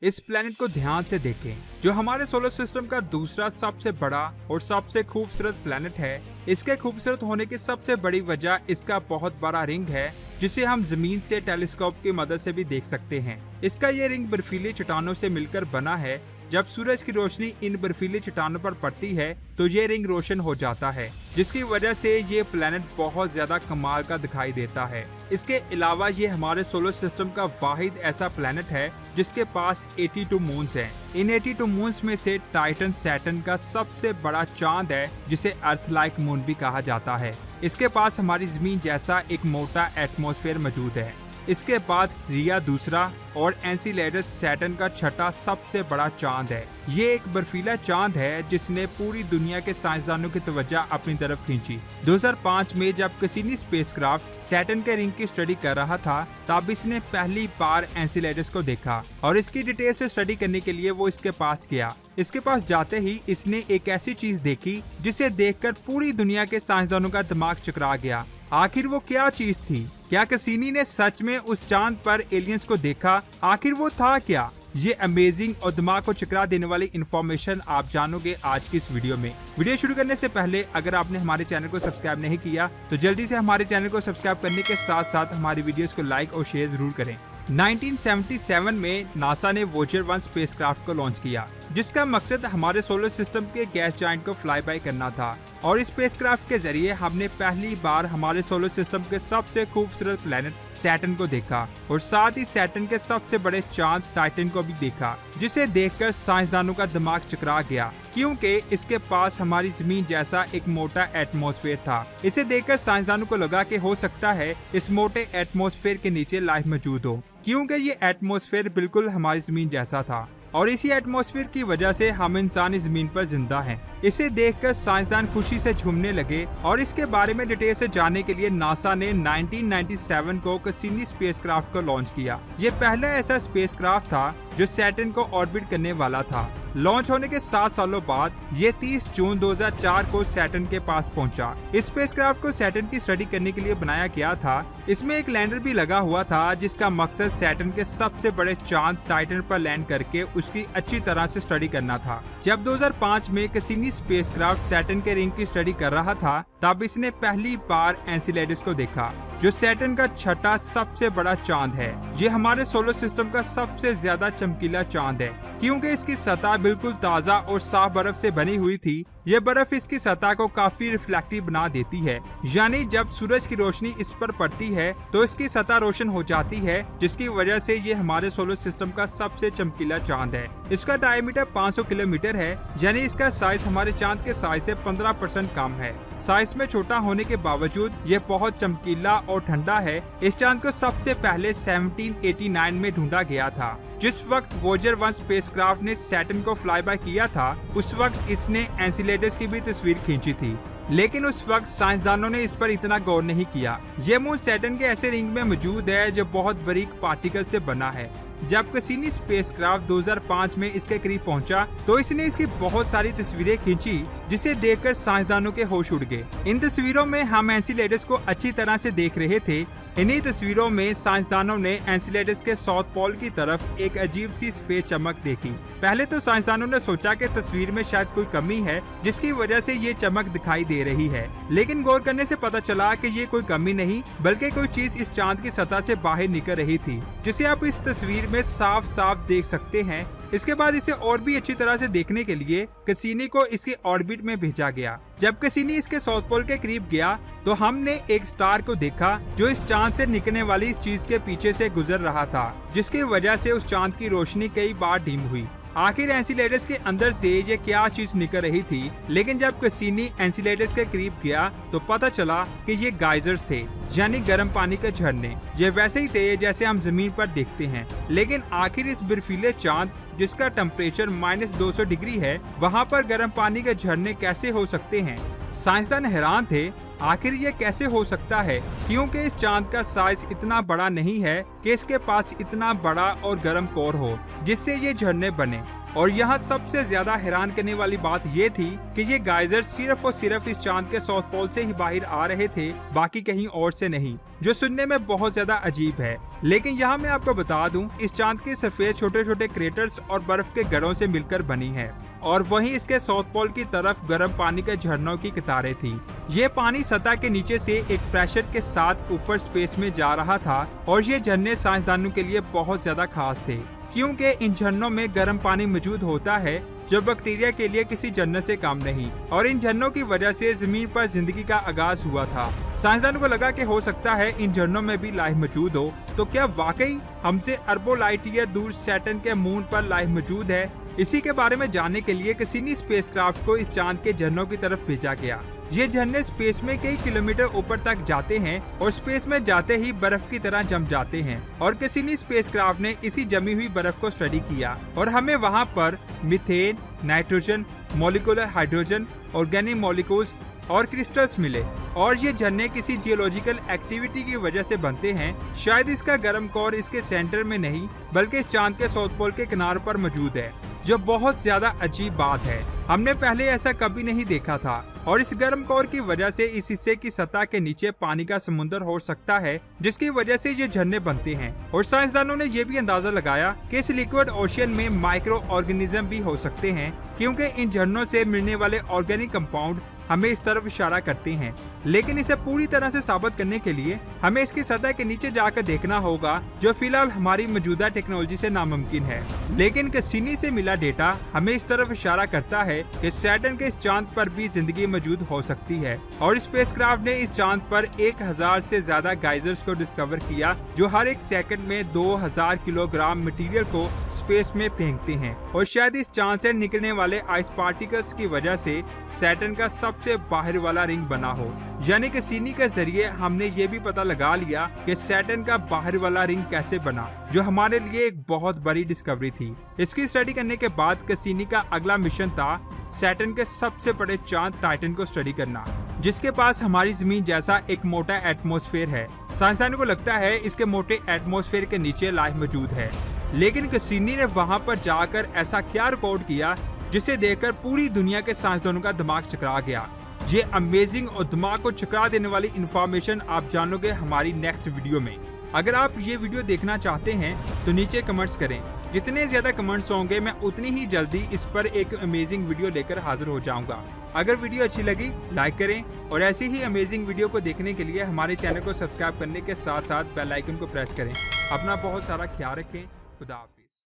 इस प्लेनेट को ध्यान से देखें, जो हमारे सोलर सिस्टम का दूसरा सबसे बड़ा और सबसे खूबसूरत प्लेनेट है। इसके खूबसूरत होने की सबसे बड़ी वजह इसका बहुत बड़ा रिंग है, जिसे हम जमीन से टेलीस्कोप की मदद से भी देख सकते हैं। इसका ये रिंग बर्फीली चट्टानों से मिलकर बना है। जब सूरज की रोशनी इन बर्फीली चट्टानों पर पड़ती है तो ये रिंग रोशन हो जाता है, जिसकी वजह से ये प्लेनेट बहुत ज्यादा कमाल का दिखाई देता है। इसके अलावा ये हमारे सोलर सिस्टम का वाहिद ऐसा प्लेनेट है जिसके पास 82 मून्स हैं। इन 82 मून्स में से टाइटन सैटर्न का सबसे बड़ा चांद है, जिसे अर्थ लाइक मून भी कहा जाता है। इसके पास हमारी जमीन जैसा एक मोटा एटमॉस्फेयर मौजूद है। इसके बाद रिया दूसरा और एनसीलेडस सैटर्न का छठा सबसे बड़ा चांद है। ये एक बर्फीला चांद है जिसने पूरी दुनिया के साइंसदानों की तवज्जो अपनी तरफ खींची। 2005 में जब कैसिनी स्पेसक्राफ्ट सैटर्न के रिंग की स्टडी कर रहा था, तब इसने पहली बार एनसीलेडस को देखा और इसकी डिटेल से स्टडी करने के लिए वो इसके पास गया। इसके पास जाते ही इसने एक ऐसी चीज देखी जिसे देखकर पूरी दुनिया के साइंसदानों का दिमाग चकरा गया। आखिर वो क्या चीज थी? क्या कैसिनी ने सच में उस चांद पर एलियंस को देखा? आखिर वो था क्या? ये अमेजिंग और दिमाग को चकरा देने वाली इन्फॉर्मेशन आप जानोगे आज की इस वीडियो में। वीडियो शुरू करने से पहले अगर आपने हमारे चैनल को सब्सक्राइब नहीं किया तो जल्दी से हमारे चैनल को सब्सक्राइब करने के साथ साथ हमारी वीडियोस को लाइक और शेयर जरूर करें। 1977 में नासा ने वोयेजर 1 स्पेसक्राफ्ट को लॉन्च किया, जिसका मकसद हमारे सोलर सिस्टम के गैस जायंट को फ्लाई बाय करना था। और इस स्पेसक्राफ्ट के जरिए हमने पहली बार हमारे सोलर सिस्टम के सबसे खूबसूरत प्लेनेट सैटर्न को देखा और साथ ही सैटर्न के सबसे बड़े चांद टाइटन को भी देखा, जिसे देखकर साइंसदानों का दिमाग चकरा गया, क्योंकि इसके पास हमारी जमीन जैसा एक मोटा एटमॉस्फेयर था। इसे देखकर साइंसदानों को लगा कि हो सकता है इस मोटे एटमॉस्फेयर के नीचे लाइफ मौजूद हो, क्योंकि ये एटमॉस्फेयर बिल्कुल हमारी जमीन जैसा था और इसी एटमॉस्फेयर की वजह से हम इंसानी जमीन पर जिंदा हैं। इसे देखकर साइंसदान खुशी से झूमने लगे और इसके बारे में डिटेल से जानने के लिए नासा ने 1997 को कैसिनी स्पेसक्राफ्ट को लॉन्च किया। ये पहला ऐसा स्पेसक्राफ्ट था जो सैटर्न को ऑर्बिट करने वाला था। लॉन्च होने के 7 सालों बाद ये 30 जून 2004 को सैटर्न के पास पहुंचा। इस स्पेसक्राफ्ट को सैटर्न की स्टडी करने के लिए बनाया गया था। इसमें एक लैंडर भी लगा हुआ था, जिसका मकसद सैटर्न के सबसे बड़े चांद टाइटन पर लैंड करके उसकी अच्छी तरह से स्टडी करना था। जब 2005 में कैसिनी स्पेसक्राफ्ट सैटर्न के रिंग की स्टडी कर रहा था, तब इसने पहली बार एनसीलेडस को देखा, जो सैटर्न का छठा सबसे बड़ा चांद है। ये हमारे सोलर सिस्टम का सबसे ज्यादा चमकीला चांद है, क्योंकि इसकी सतह बिल्कुल ताज़ा और साफ बर्फ से बनी हुई थी। ये बर्फ इसकी सतह को काफी रिफ्लेक्टिव बना देती है, यानी जब सूरज की रोशनी इस पर पड़ती है तो इसकी सतह रोशन हो जाती है, जिसकी वजह से ये हमारे सोलर सिस्टम का सबसे चमकीला चांद है। इसका डायमीटर 500 किलोमीटर है, यानी इसका साइज हमारे चांद के साइज से 15% कम है। साइज में छोटा होने के बावजूद ये बहुत चमकीला और ठंडा है। इस चांद को सबसे पहले 1789 में ढूंढा गया था। जिस वक्त वोयेजर 1 स्पेसक्राफ्ट ने सैटर्न को फ्लाई बाय किया था, उस वक्त इसने एनसीलेडस की भी तस्वीर खींची थी, लेकिन उस वक्त साइंसदानों ने इस पर इतना गौर नहीं किया। ये मून सैटर्न के ऐसे रिंग में मौजूद है जो बहुत बारीक पार्टिकल से बना है। जब कैसिनी स्पेसक्राफ्ट 2005 में इसके करीब पहुंचा तो इसने इसकी बहुत सारी तस्वीरें खींची, जिसे देखकर साइंसदानों के होश उड़ गए। इन तस्वीरों में हम एनसीलेडस को अच्छी तरह से देख रहे थे। इन्हीं तस्वीरों में साइंसदानों ने एनसीलेडस के साउथ पोल की तरफ एक अजीब सी सफेद चमक देखी। पहले तो साइंसदानों ने सोचा कि तस्वीर में शायद कोई कमी है, जिसकी वजह से ये चमक दिखाई दे रही है, लेकिन गौर करने से पता चला कि ये कोई कमी नहीं, बल्कि कोई चीज इस चांद की सतह से बाहर निकल रही थी, जिसे आप इस तस्वीर में साफ साफ देख सकते हैं। इसके बाद इसे और भी अच्छी तरह से देखने के लिए कैसिनी को इसके ऑर्बिट में भेजा गया। जब कैसिनी इसके साउथ पोल के करीब गया तो हमने एक स्टार को देखा जो इस चांद से निकलने वाली इस चीज के पीछे से गुजर रहा था, जिसकी वजह से उस चांद की रोशनी कई बार डिम हुई। आखिर एनसीलेडस के अंदर से ये क्या चीज निकल रही थी, लेकिन जब कैसिनी एनसीलेडस के करीब गया तो पता चला कि ये गाइजर्स थे, यानी गर्म पानी के झरने। ये वैसे ही थे जैसे हम जमीन पर देखते हैं, लेकिन आखिर इस बर्फीले चांद जिसका टेम्परेचर -200 डिग्री है, वहाँ पर गर्म पानी के झरने कैसे हो सकते हैं? साइंसदान हैरान थे, आखिर ये कैसे हो सकता है, क्योंकि इस चांद का साइज इतना बड़ा नहीं है कि इसके पास इतना बड़ा और गर्म कोर हो जिससे ये झरने बने। और यहाँ सबसे ज्यादा हैरान करने वाली बात ये थी कि ये गाइजर सिर्फ और सिर्फ इस चांद के साउथ पोल से ही बाहर आ रहे थे, बाकी कहीं और से नहीं, जो सुनने में बहुत ज्यादा अजीब है। लेकिन यहाँ मैं आपको बता दूं, इस चांद की सरफेस छोटे छोटे क्रेटर्स और बर्फ के घरों से मिलकर बनी है और वहीं इसके साउथ पोल की तरफ गर्म पानी के झरनों की कतारें थी। ये पानी सतह के नीचे से एक प्रेशर के साथ ऊपर स्पेस में जा रहा था और ये झरने साइंसदानों के लिए बहुत ज्यादा खास थे, क्योंकि इन झरनों में गर्म पानी मौजूद होता है जो बैक्टीरिया के लिए किसी जन्नत से कम नहीं, और इन झरनों की वजह से जमीन पर जिंदगी का आगाज हुआ था। साइंसदानों को लगा कि हो सकता है इन झरनों में भी लाइफ मौजूद हो। तो क्या वाकई हमसे अरबों लाइट ईयर दूर सैटर्न के मून पर लाइफ मौजूद है? इसी के बारे में जानने के लिए कैसिनी स्पेसक्राफ्ट को इस चांद के झरनों की तरफ भेजा गया। ये झरने स्पेस में कई किलोमीटर ऊपर तक जाते हैं और स्पेस में जाते ही बर्फ की तरह जम जाते हैं, और कैसिनी स्पेसक्राफ्ट ने इसी जमी हुई बर्फ को स्टडी किया और हमें वहाँ पर methane, nitrogen, molecular hydrogen, organic molecules और क्रिस्टल्स मिले। और ये झरने किसी जियोलॉजिकल एक्टिविटी की वजह से बनते हैं। शायद इसका गर्म कोर इसके सेंटर में नहीं बल्कि इस चांद के साउथ पोल के किनारे पर मौजूद है, जो बहुत ज्यादा अजीब बात है। हमने पहले ऐसा कभी नहीं देखा था और इस गर्म कोर की वजह से इस हिस्से की सतह के नीचे पानी का समुद्र हो सकता है, जिसकी वजह से ये झरने बनते हैं। और साइंसदानों ने यह भी अंदाजा लगाया कि इस लिक्विड ओशियन में माइक्रो ऑर्गेनिज्म भी हो सकते हैं, क्योंकि इन झरनों से मिलने वाले ऑर्गेनिक कंपाउंड हमें इस तरफ इशारा करते हैं। लेकिन इसे पूरी तरह से साबित करने के लिए हमें इसकी सतह के नीचे जाकर देखना होगा, जो फिलहाल हमारी मौजूदा टेक्नोलॉजी से नामुमकिन है। लेकिन कैसिनी से मिला डेटा हमें इस तरफ इशारा करता है कि सैटर्न के इस चांद पर भी जिंदगी मौजूद हो सकती है। और स्पेसक्राफ्ट ने इस चांद पर 1000 से ज्यादा गाइजर्स को डिस्कवर किया, जो हर एक सेकंड में 2000 किलोग्राम मटेरियल को स्पेस में फेंकते हैं। और शायद इस चांद से निकलने वाले आइस पार्टिकल्स की वजह से सैटर्न का सबसे बाहर वाला रिंग बना हो। यानी कैसिनी के जरिए हमने ये भी पता लगा लिया कि सैटर्न का बाहर वाला रिंग कैसे बना, जो हमारे लिए एक बहुत बड़ी डिस्कवरी थी। इसकी स्टडी करने के बाद कैसिनी का अगला मिशन था सैटर्न के सबसे बड़े चांद टाइटन को स्टडी करना, जिसके पास हमारी जमीन जैसा एक मोटा एटमॉस्फेयर है। साइंसदानों को लगता है इसके मोटे एटमॉस्फेयर के नीचे लाइफ मौजूद है। लेकिन कैसिनी ने वहां पर जाकर ऐसा क्या रिकॉर्ड किया जिसे देखकर पूरी दुनिया के साइंसदानों का दिमाग चकरा गया। ये अमेजिंग और दिमाग को चकरा देने वाली इंफॉर्मेशन आप जानोगे हमारी नेक्स्ट वीडियो में। अगर आप ये वीडियो देखना चाहते हैं तो नीचे कमेंट्स करें। जितने ज्यादा कमेंट्स होंगे मैं उतनी ही जल्दी इस पर एक अमेजिंग वीडियो लेकर हाजिर हो जाऊंगा। अगर वीडियो अच्छी लगी लाइक करें और ऐसी ही अमेजिंग वीडियो को देखने के लिए हमारे चैनल को सब्सक्राइब करने के साथ साथ बेल आइकन को प्रेस करें। अपना बहुत सारा ख्याल रखें। खुदा हाफिज़।